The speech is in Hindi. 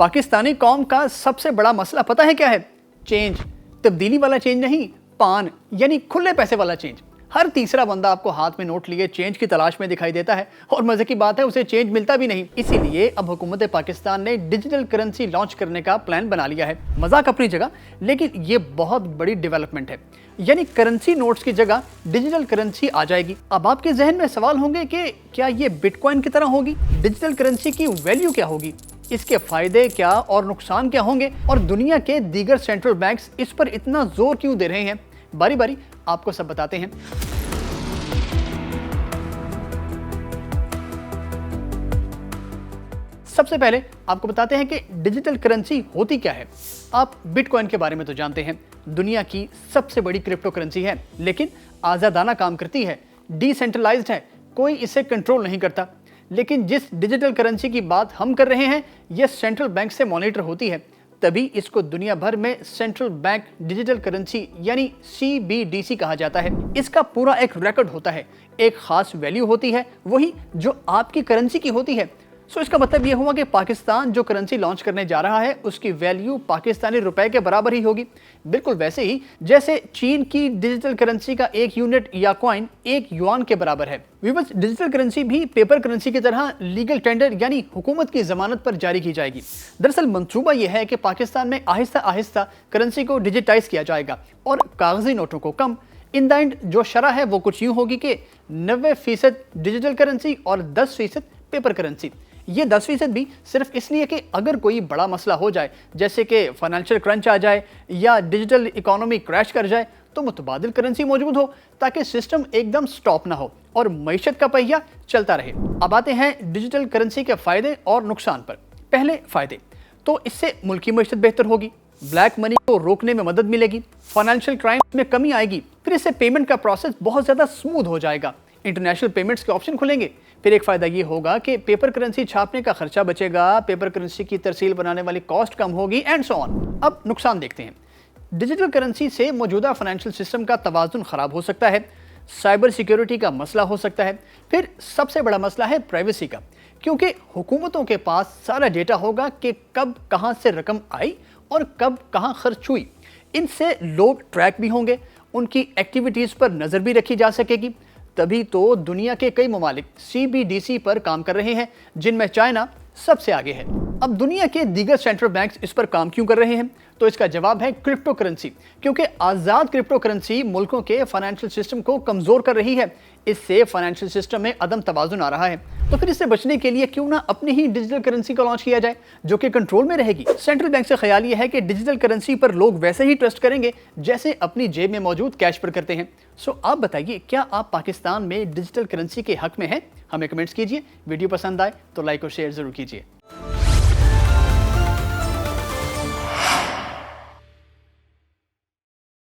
पाकिस्तानी कौम का सबसे बड़ा मसला पता है क्या है? चेंज। तब्दीली वाला चेंज नहीं, पान यानी खुले पैसे वाला चेंज। हर तीसरा बंदा आपको हाथ में नोट लिए चेंज की तलाश में दिखाई देता है और मजे की बात है उसे चेंज मिलता भी नहीं। इसीलिए अब हुकूमत पाकिस्तान ने डिजिटल करेंसी लॉन्च करने का प्लान बना लिया है। मजाक अपनी जगह, लेकिन ये बहुत बड़ी डेवलपमेंट है। यानी करेंसी नोट्स की जगह डिजिटल करेंसी आ जाएगी। अब आपके जहन में सवाल होंगे कि क्या ये बिटकॉइन की तरह होगी? डिजिटल करेंसी की वैल्यू क्या होगी? इसके फायदे क्या और नुकसान क्या होंगे? और दुनिया के दीगर सेंट्रल बैंक्स इस पर इतना जोर क्यों दे रहे हैं? बारी बारी आपको सब बताते हैं। सबसे पहले आपको बताते हैं कि डिजिटल करेंसी होती क्या है। आप बिटकॉइन के बारे में तो जानते हैं, दुनिया की सबसे बड़ी क्रिप्टो करेंसी है, लेकिन आज़ादाना काम करती है, डिसेंट्रलाइज्ड है, कोई इसे कंट्रोल नहीं करता। लेकिन जिस डिजिटल करेंसी की बात हम कर रहे हैं, यह सेंट्रल बैंक से मॉनिटर होती है, तभी इसको दुनिया भर में सेंट्रल बैंक डिजिटल करेंसी यानी CBDC कहा जाता है। इसका पूरा एक रिकॉर्ड होता है, एक खास वैल्यू होती है, वही जो आपकी करेंसी की होती है। सो इसका मतलब यह हुआ कि पाकिस्तान जो करेंसी लॉन्च करने जा रहा है उसकी वैल्यू पाकिस्तानी रुपए के बराबर ही होगी। बिल्कुल वैसे ही जैसे चीन की डिजिटल करेंसी का एक यूनिट या कॉइन एक युआन के बराबर है। व्यूअर्स, डिजिटल करेंसी भी पेपर करेंसी की तरह लीगल टेंडर यानी हुकूमत की जमानत पर जारी की जाएगी। दरअसल मंसूबा यह है कि पाकिस्तान में आहिस्ता आहिस्ता करेंसी को डिजिटाइज किया जाएगा और कागजी नोटों को कम। इन द एंड जो शरह है वो कुछ यूँ होगी कि 90% डिजिटल करेंसी और 10% पेपर करेंसी। ये 10% भी सिर्फ इसलिए कि अगर कोई बड़ा मसला हो जाए, जैसे कि फाइनेंशियल क्रंच आ जाए या डिजिटल इकोनॉमी क्रैश कर जाए, तो मुतबादिल करेंसी मौजूद हो ताकि सिस्टम एकदम स्टॉप ना हो और मईशत का पहिया चलता रहे। अब आते हैं डिजिटल करेंसी के फायदे और नुकसान पर। पहले फायदे, तो इससे मुल्की मईशत बेहतर होगी, ब्लैक मनी को रोकने में मदद मिलेगी, फाइनेंशियल क्राइम में कमी आएगी, फिर इससे पेमेंट का प्रोसेस बहुत ज़्यादा स्मूथ हो जाएगा, इंटरनेशनल पेमेंट्स के ऑप्शन खुलेंगे। फिर एक फ़ायदा ये होगा कि पेपर करेंसी छापने का खर्चा बचेगा, पेपर करेंसी की तरसील बनाने वाली कॉस्ट कम होगी एंड सो ऑन। अब नुकसान देखते हैं। डिजिटल करेंसी से मौजूदा फाइनेंशियल सिस्टम का तवाज़ुन ख़राब हो सकता है, साइबर सिक्योरिटी का मसला हो सकता है, फिर सबसे बड़ा मसला है प्राइवेसी का, क्योंकि हुकूमतों के पास सारा डेटा होगा कि कब कहाँ से रकम आई और कब कहाँ खर्च हुई। इनसे लोग ट्रैक भी होंगे, उनकी एक्टिविटीज़ पर नज़र भी रखी जा सकेगी। तभी तो दुनिया के कई ममालिक CBDC पर काम कर रहे हैं, जिनमें चाइना सबसे आगे है। अब दुनिया के दीगर सेंट्रल बैंक्स इस पर काम क्यों कर रहे हैं? तो इसका जवाब है क्रिप्टो करेंसी, क्योंकि आज़ाद क्रिप्टो करेंसी मुल्कों के फाइनेंशियल सिस्टम को कमज़ोर कर रही है। इससे फाइनेंशियल सिस्टम में अदम तवाज़ुन आ रहा है। तो फिर इससे बचने के लिए क्यों ना अपनी ही डिजिटल करेंसी को लॉन्च किया जाए जो कि कंट्रोल में रहेगी। सेंट्रल बैंक से ख्याल ये है कि डिजिटल करेंसी पर लोग वैसे ही ट्रस्ट करेंगे जैसे अपनी जेब में मौजूद कैश पर करते हैं। सो आप बताइए, क्या आप पाकिस्तान में डिजिटल करेंसी के हक में हैं? हमें कमेंट्स कीजिए। वीडियो पसंद आए तो लाइक और शेयर ज़रूर कीजिए।